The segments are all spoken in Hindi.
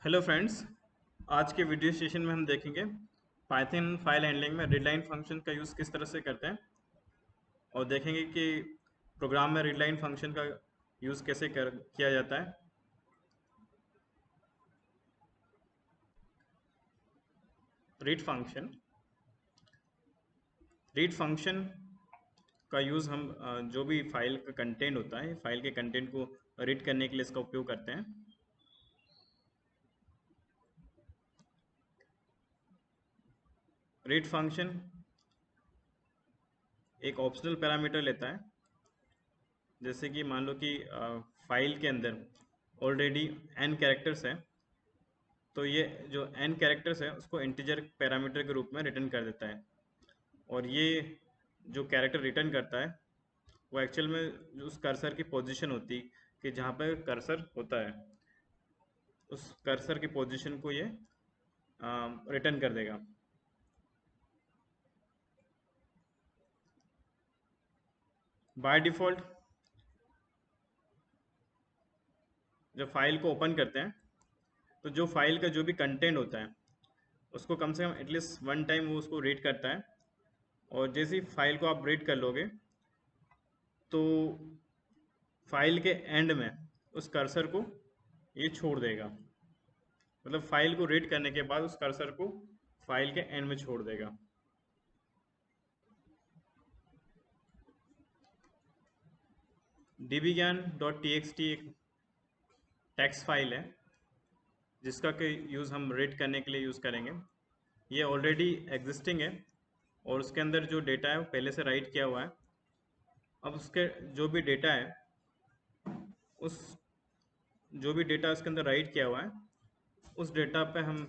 Hello friends. आज के वीडियो सेशन में हम देखेंगे पाइथन फाइल हैंडलिंग में रीडलाइन फंक्शन का यूज़ किस तरह से करते हैं और देखेंगे कि प्रोग्राम में रीडलाइन फंक्शन का यूज़ कैसे किया जाता है। रीड फंक्शन रीड फंक्शन का यूज़ हम जो भी फाइल का कंटेंट होता है फाइल के कंटेंट को रीड करने के लिए इसका उपयोग करते हैं। रीड फंक्शन एक ऑप्शनल पैरामीटर लेता है, जैसे कि मान लो कि फाइल के अंदर ऑलरेडी n कैरेक्टर्स है, तो ये जो n कैरेक्टर्स है उसको इंटीजर पैरामीटर के रूप में रिटर्न कर देता है। और ये जो कैरेक्टर रिटर्न करता है वो एक्चुअल में जो उस कर्सर की पोजीशन होती कि जहाँ पे कर्सर होता है, उस कर्सर की पोजीशन को ये रिटर्न कर देगा। बाय डिफ़ॉल्ट जब फाइल को ओपन करते हैं तो जो फाइल का जो भी कंटेंट होता है उसको कम से कम एटलीस्ट वन टाइम वो उसको रीड करता है। और जैसे ही फाइल को आप रीड कर लोगे तो फाइल के एंड में उस कर्सर को ये छोड़ देगा, मतलब फाइल को रीड करने के बाद उस कर्सर को फाइल के एंड में छोड़ देगा। dbgan.txt एक टेक्स्ट फाइल है जिसका के यूज़ हम रीड करने के लिए यूज़ करेंगे। ये ऑलरेडी एग्जिस्टिंग है और उसके अंदर जो डेटा है वो पहले से राइट किया हुआ है। अब उसके जो भी डेटा है उस जो भी डेटा उसके अंदर राइट किया हुआ है उस डेटा पे हम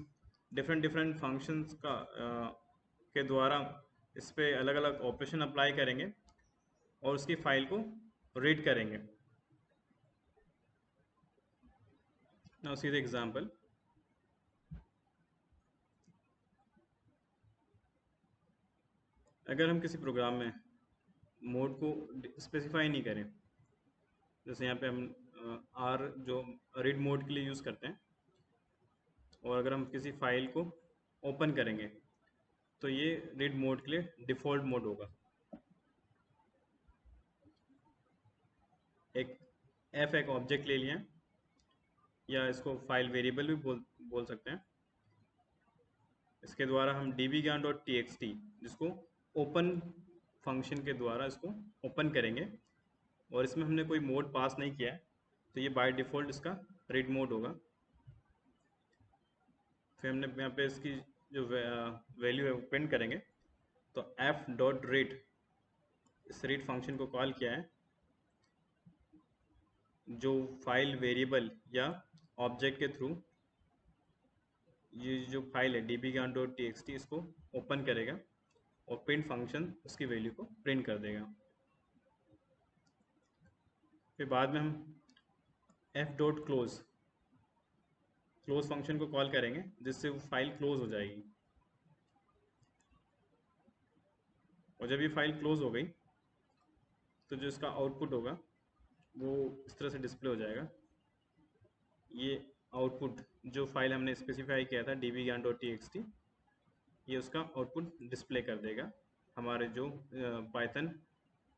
डिफरेंट डिफरेंट फंक्शंस के द्वारा इस पे अलग अलग ऑपरेशन अप्लाई करेंगे और उसकी फाइल को रीड करेंगे। Now see the example. अगर हम किसी प्रोग्राम में मोड को स्पेसिफाई नहीं करें, जैसे यहाँ पे हम आर जो रीड मोड के लिए यूज़ करते हैं, और अगर हम किसी फाइल को ओपन करेंगे तो ये रीड मोड के लिए डिफ़ॉल्ट मोड होगा। एक एक ऑब्जेक्ट ले लिया, या इसको फाइल वेरिएबल भी बोल सकते हैं। इसके द्वारा हम dbgan.txt जिसको ओपन फंक्शन के द्वारा इसको ओपन करेंगे और इसमें हमने कोई मोड पास नहीं किया है, तो ये बाय डिफ़ॉल्ट इसका रीड मोड होगा। फिर हमने यहाँ पे इसकी जो वैल्यू है वो प्रिंट करेंगे, तो f.read इस रीड फंक्शन को कॉल किया है जो फाइल वेरिएबल या ऑब्जेक्ट के थ्रू ये जो फाइल है dbgan.txt इसको ओपन करेगा और प्रिंट फंक्शन उसकी वैल्यू को प्रिंट कर देगा। फिर बाद में हम f.close फंक्शन को कॉल करेंगे जिससे वो फाइल क्लोज हो जाएगी। और जब ये फाइल क्लोज हो गई तो जो इसका आउटपुट होगा वो इस तरह से डिस्प्ले हो जाएगा। ये आउटपुट जो फाइल हमने स्पेसिफाई किया था dbgan.txt, ये उसका आउटपुट डिस्प्ले कर देगा। हमारे जो पाइथन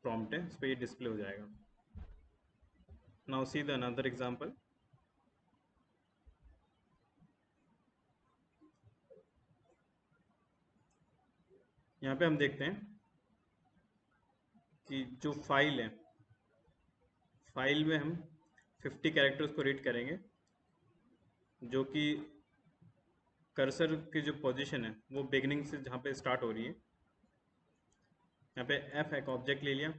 प्रॉम्प्ट है उस पर ये डिस्प्ले हो जाएगा। Now see the another example. यहाँ पे हम देखते हैं कि जो फाइल है, फाइल में हम 50 कैरेक्टर्स को रीड करेंगे, जो कि कर्सर की जो पोजीशन है वो बिगनिंग से जहाँ पे स्टार्ट हो रही है। यहाँ पे f एक ऑब्जेक्ट ले लिया,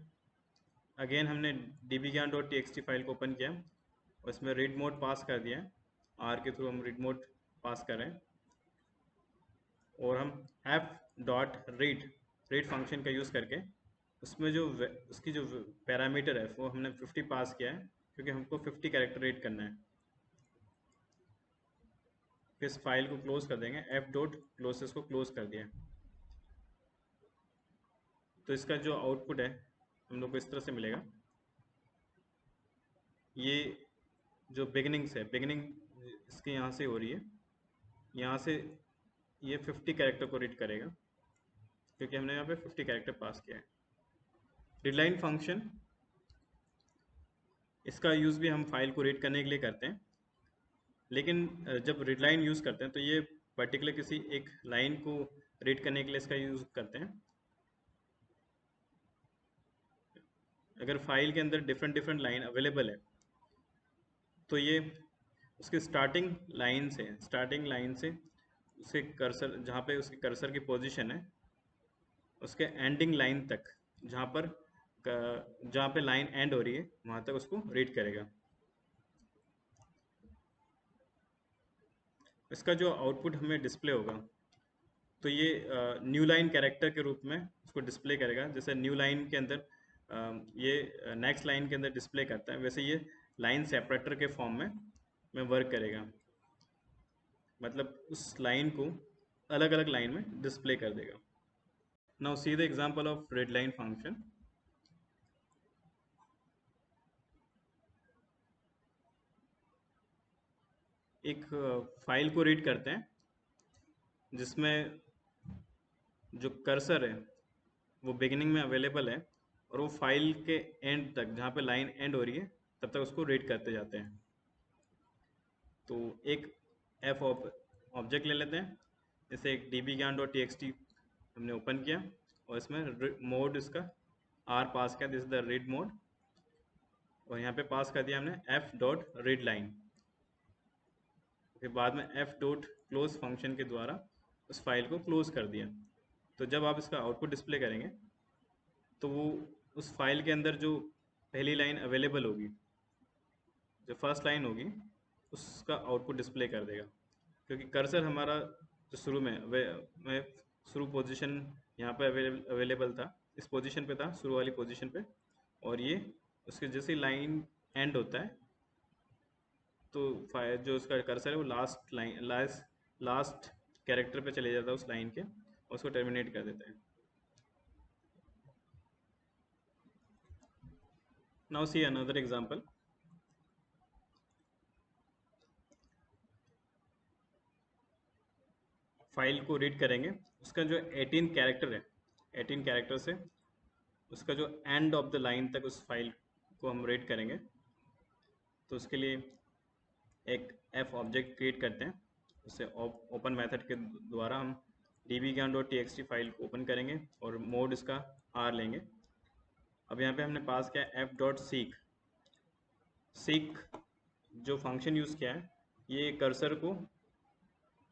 अगेन हमने dbgan.txt फाइल को ओपन किया और इसमें रीड मोड पास कर दिया है। आर के थ्रू हम रीड मोड पास कर रहे हैं और हम रीड फंक्शन का यूज़ करके उसमें जो उसकी जो पैरामीटर है वो हमने 50 पास किया है, क्योंकि हमको 50 कैरेक्टर रीड करना है। फिर इस फाइल को क्लोज कर देंगे, f.close को क्लोज कर दिया। तो इसका जो आउटपुट है हम लोग को इस तरह से मिलेगा। ये जो बिगनिंग्स है, बिगनिंग इसके यहाँ से हो रही है, यहाँ से ये 50 कैरेक्टर को रीड करेगा, क्योंकि हमने यहाँ पे 50 कैरेक्टर पास किया है। रीडलाइन फंक्शन, इसका यूज़ भी हम फाइल को रीड करने के लिए करते हैं, लेकिन जब रीडलाइन यूज़ करते हैं तो ये पर्टिकुलर किसी एक लाइन को रीड करने के लिए इसका यूज़ करते हैं। अगर फाइल के अंदर डिफरेंट डिफरेंट लाइन अवेलेबल है तो ये उसके स्टार्टिंग लाइन से उसके कर्सर, जहाँ पे उसके कर्सर की पोजीशन है, उसके एंडिंग लाइन तक, जहाँ पे लाइन एंड हो रही है वहाँ तक उसको रीड करेगा। इसका जो आउटपुट हमें डिस्प्ले होगा तो ये न्यू लाइन कैरेक्टर के रूप में उसको डिस्प्ले करेगा। जैसे न्यू लाइन के अंदर ये नेक्स्ट लाइन के अंदर डिस्प्ले करता है, वैसे ये लाइन सेपरेटर के फॉर्म में वर्क करेगा, मतलब उस लाइन को अलग अलग लाइन में डिस्प्ले कर देगा। Now see the example of readline function. एक फाइल को रीड करते हैं जिसमें जो कर्सर है वो बिगिनिंग में अवेलेबल है, और वो फाइल के एंड तक, जहाँ पे लाइन एंड हो रही है, तब तक उसको रीड करते जाते हैं। तो एक एफ ऑब्जेक्ट ले लेते हैं, इसे एक dbgyan.txt हमने ओपन किया और इसमें मोड इसका आर पास किया, this is the read mode, और यहाँ पे पास कर दिया हमने f.readline। फिर बाद में f.close फंक्शन के द्वारा उस फाइल को क्लोज कर दिया। तो जब आप इसका आउटपुट डिस्प्ले करेंगे तो वो उस फाइल के अंदर जो पहली लाइन अवेलेबल होगी, जो फर्स्ट लाइन होगी, उसका आउटपुट डिस्प्ले कर देगा, क्योंकि कर्सर हमारा जो शुरू में शुरू पोजीशन यहाँ पे अवेलेबल था, इस पोजीशन पे था, शुरू वाली पोजीशन पे, और ये उसके जैसे लाइन एंड होता है तो जो उसका कर्सर है वो लास्ट कैरेक्टर पे चले जाता है उस लाइन के, और उसको टर्मिनेट कर देता है। Now see another example. File को रीड करेंगे, उसका जो 18 कैरेक्टर है, 18 कैरेक्टर से उसका जो एंड ऑफ द लाइन तक उस फाइल को हम रीड करेंगे। तो उसके लिए एक एफ ऑब्जेक्ट क्रिएट करते हैं, उससे ओपन मेथड के द्वारा हम dbgyan.txt फाइल को ओपन करेंगे और मोड इसका आर लेंगे। अब यहाँ पे हमने पास किया f.seek जो फंक्शन यूज़ किया है ये कर्सर को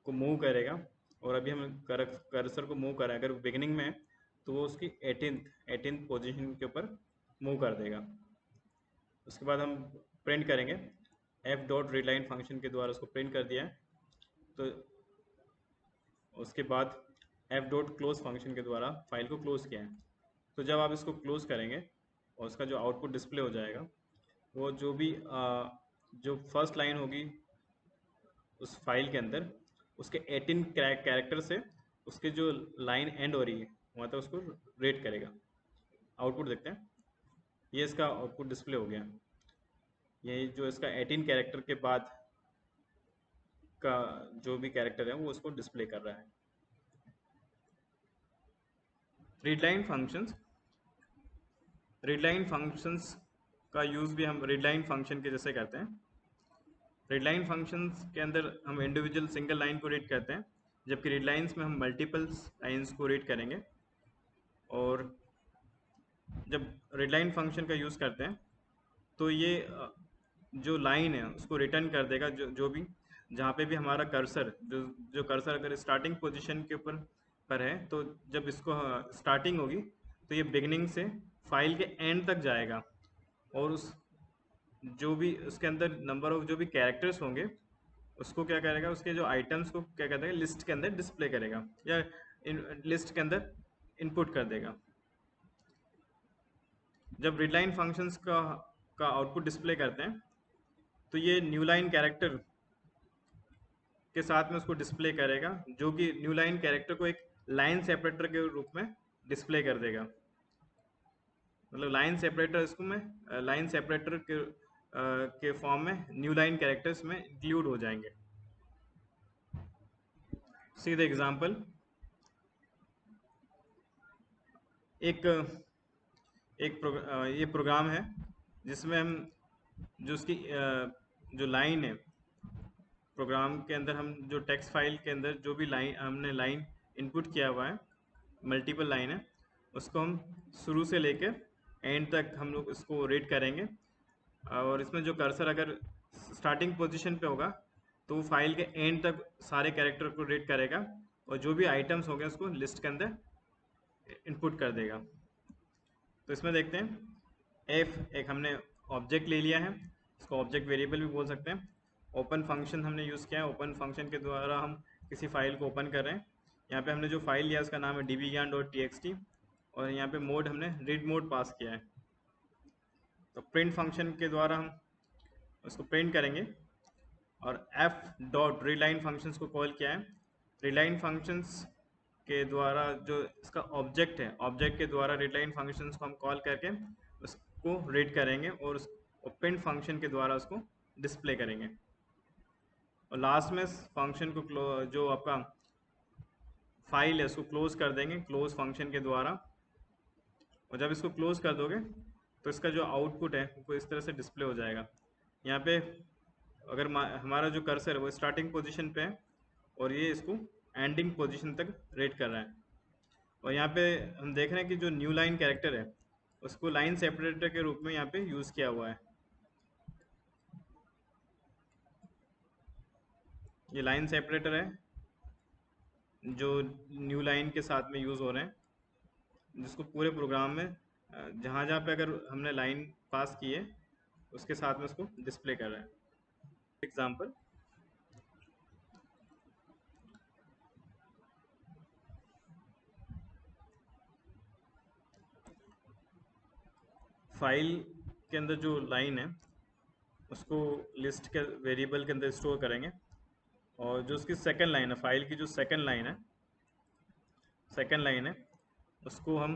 मूव करेगा, और अभी हम कर्सर को मूव करें, अगर बिगिनिंग में है तो वो उसकी 18th पोजीशन के ऊपर मूव कर देगा। उसके बाद हम प्रिंट करेंगे, f.readline फंक्शन के द्वारा उसको प्रिंट कर दिया है। तो उसके बाद f.close फंक्शन के द्वारा फाइल को क्लोज किया है। तो जब आप इसको क्लोज करेंगे और उसका जो आउटपुट डिस्प्ले हो जाएगा, वो जो भी जो फर्स्ट लाइन होगी उस फाइल के अंदर, उसके 18 कैरेक्टर से उसके जो लाइन एंड हो रही है वहाँ तक उसको रेट करेगा। आउटपुट देखते हैं, ये इसका आउटपुट डिस्प्ले हो गया। ये जो इसका 18 कैरेक्टर के बाद का जो भी कैरेक्टर है वो उसको डिस्प्ले कर रहा है। रीडलाइन फंक्शंस का यूज़ भी हम रीडलाइन फंक्शन के जैसे करते हैं। रीडलाइन फंक्शंस के अंदर हम इंडिविजुअल सिंगल लाइन को रीड करते हैं, जबकि रीडलाइंस में हम मल्टीपल्स लाइंस को रीड करेंगे। और जब रीडलाइन फंक्शन का यूज़ करते हैं तो ये जो लाइन है उसको रिटर्न कर देगा, जो भी जहाँ पे भी हमारा कर्सर, जो कर्सर अगर स्टार्टिंग पोजीशन के ऊपर पर है, तो जब इसको स्टार्टिंग होगी तो ये बिगिनिंग से फाइल के एंड तक जाएगा, और उस जो भी उसके अंदर नंबर ऑफ जो भी कैरेक्टर्स होंगे उसको क्या करेगा, उसके जो आइटम्स को क्या कहते हैं लिस्ट के अंदर डिस्प्ले करेगा, या लिस्ट के अंदर इनपुट कर देगा। जब रीडलाइन फंक्शंस का आउटपुट डिस्प्ले करते हैं तो ये न्यू लाइन कैरेक्टर के साथ में उसको डिस्प्ले करेगा, जो कि न्यू लाइन कैरेक्टर को एक लाइन सेपरेटर के रूप में डिस्प्ले कर देगा। मतलब लाइन सेपरेटर, इसको मैं लाइन सेपरेटर के के फॉर्म में न्यू लाइन कैरेक्टर्स में इंक्लूड हो जाएंगे। सी द एग्जाम्पल, एक ये प्रोग्राम है जिसमें हम जो उसकी जो लाइन है प्रोग्राम के अंदर, हम जो टेक्स्ट फाइल के अंदर जो भी लाइन इनपुट किया हुआ है, मल्टीपल लाइन है, उसको हम शुरू से लेकर एंड तक हम लोग इसको रीड करेंगे। और इसमें जो कर्सर अगर स्टार्टिंग पोजीशन पे होगा तो वो फाइल के एंड तक सारे कैरेक्टर को रीड करेगा और जो भी आइटम्स हो गए उसको लिस्ट के अंदर इनपुट कर देगा। तो इसमें देखते हैं, एफ एक हमने ऑब्जेक्ट ले लिया है, इसको ऑब्जेक्ट वेरिएबल भी बोल सकते हैं। ओपन फंक्शन हमने यूज़ किया है, ओपन फंक्शन के द्वारा हम किसी फाइल को ओपन कर रहे हैं। यहाँ पे हमने जो फाइल लिया उसका नाम है dbgyan.txt और यहाँ पे मोड हमने रीड मोड पास किया है। तो प्रिंट फंक्शन के द्वारा हम उसको प्रिंट करेंगे और एफ डॉट रीडलाइन फंक्शंस को कॉल किया है। रीडलाइन फंक्शंस के द्वारा जो इसका ऑब्जेक्ट है, ऑब्जेक्ट के द्वारा रीडलाइन फंक्शंस को हम कॉल करके उसको रीड करेंगे और उस प्रिंट फंक्शन के द्वारा उसको डिस्प्ले करेंगे। और लास्ट में फंक्शन को जो आपका फाइल है उसको क्लोज कर देंगे क्लोज फंक्शन के द्वारा। और जब इसको क्लोज कर दोगे तो इसका जो आउटपुट है वो इस तरह से डिस्प्ले हो जाएगा। यहाँ पे अगर हमारा जो कर्सर है वो स्टार्टिंग पोजीशन पे है और ये इसको एंडिंग पोजीशन तक रीड कर रहा है। और यहाँ पे हम देख रहे हैं कि जो न्यू लाइन कैरेक्टर है उसको लाइन सेपरेटर के रूप में यहाँ पे यूज़ किया हुआ है। ये लाइन सेपरेटर है जो न्यू लाइन के साथ में यूज़ हो रहे हैं, जिसको पूरे प्रोग्राम में जहाँ जहाँ पे अगर हमने लाइन पास की है उसके साथ में उसको डिस्प्ले कर रहा है। एग्जाम्पल, फाइल के अंदर जो लाइन है उसको लिस्ट के वेरिएबल के अंदर स्टोर करेंगे और जो उसकी सेकंड लाइन है, फाइल की जो सेकंड लाइन है उसको हम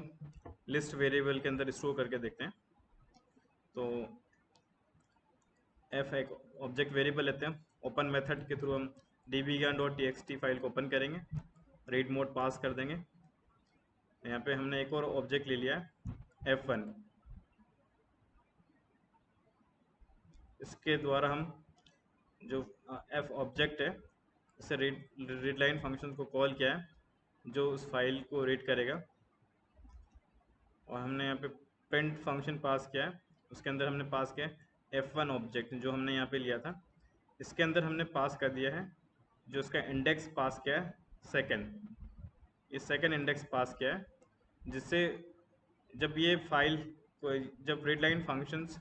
लिस्ट वेरिएबल के अंदर स्टोर करके देखते हैं। तो एफ एक ऑब्जेक्ट वेरिएबल लेते हैं, ओपन मेथड के थ्रू हम dbgyan.txt फाइल को ओपन करेंगे, रीड मोड पास कर देंगे। यहाँ पे हमने एक और ऑब्जेक्ट ले लिया है f1, इसके द्वारा हम जो f ऑब्जेक्ट है इसे रीड लाइन फंक्शन को कॉल किया है जो उस फाइल को रीड करेगा। और हमने यहाँ पे प्रिंट फंक्शन पास किया है, उसके अंदर हमने पास किया है f1 ऑब्जेक्ट जो हमने यहाँ पे लिया था, इसके अंदर हमने पास कर दिया है जो उसका इंडेक्स पास किया है सेकंड, ये सेकंड इंडेक्स पास किया है, जिससे जब ये फाइल को जब रीड लाइन फंक्शंस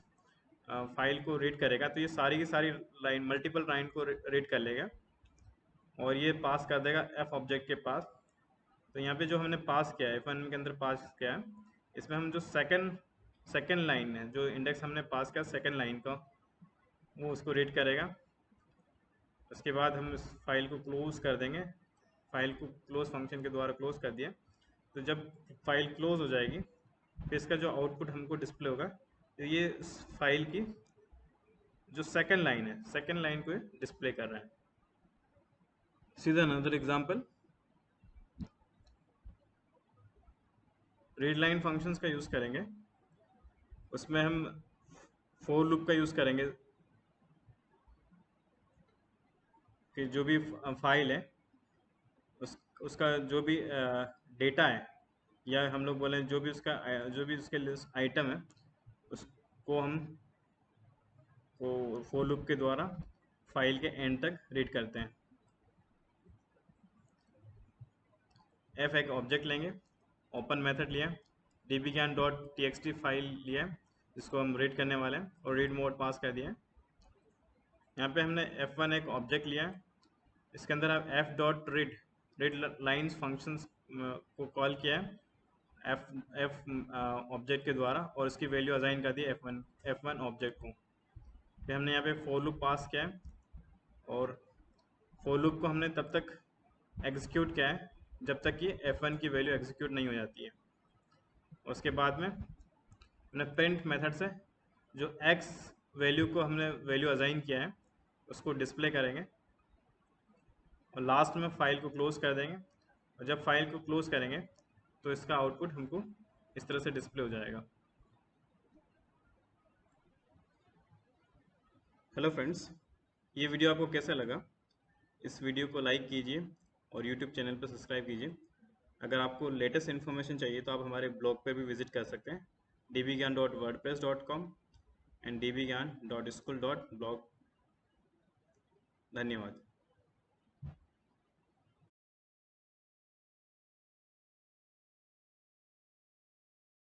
फाइल को रीड करेगा तो ये सारी की सारी लाइन मल्टीपल लाइन को रीड कर लेगा और ये पास कर देगा एफ ऑब्जेक्ट के पास। तो यहाँ पे जो हमने पास किया है f1 के अंदर पास किया है, इसमें हम जो सेकंड लाइन है, जो इंडेक्स हमने पास किया सेकंड लाइन का, वो उसको रीड करेगा। उसके बाद हम इस फाइल को क्लोज कर देंगे, फाइल को क्लोज फंक्शन के द्वारा क्लोज कर दिया। तो जब फाइल क्लोज हो जाएगी फिर इसका जो आउटपुट हमको डिस्प्ले होगा तो ये इस फाइल की जो सेकंड लाइन है, सेकंड लाइन को डिस्प्ले कर रहा है। सीधा another example, read line functions का यूज़ करेंगे, उसमें हम फॉर लूप का यूज़ करेंगे कि जो भी फाइल है उसका जो भी डेटा है या हम लोग बोलें जो भी उसके लिस्ट आइटम है उसको हम फॉर लूप के द्वारा फाइल के एंड तक रीड करते हैं। एफ एक ऑब्जेक्ट लेंगे, ओपन मेथड लिया, dbgyan.txt फाइल लिया जिसको हम रीड करने वाले हैं और रीड मोड पास कर दिया। यहाँ पे हमने f1 एक ऑब्जेक्ट लिया, इसके अंदर आप रीड लाइन्स फंक्शंस को कॉल किया है एफ ऑब्जेक्ट के द्वारा और इसकी वैल्यू असाइन कर दी f1 ऑब्जेक्ट को। फिर हमने यहाँ पे फॉर लूप पास किया है और फॉर लूप को हमने तब तक एग्जीक्यूट किया है जब तक कि f1 की वैल्यू एग्जीक्यूट नहीं हो जाती है। उसके बाद में हमने प्रिंट मेथड से जो x वैल्यू को हमने वैल्यू असाइन किया है उसको डिस्प्ले करेंगे और लास्ट में फाइल को क्लोज कर देंगे। और जब फाइल को क्लोज करेंगे तो इसका आउटपुट हमको इस तरह से डिस्प्ले हो जाएगा। हेलो फ्रेंड्स, ये वीडियो आपको कैसा लगा? इस वीडियो को लाइक कीजिए और यूट्यूब चैनल पर सब्सक्राइब कीजिए। अगर आपको लेटेस्ट इन्फॉर्मेशन चाहिए तो आप हमारे ब्लॉग पर भी विजिट कर सकते हैं dbgyan.wordpress.com एंड dbgyan.school.blog। धन्यवाद।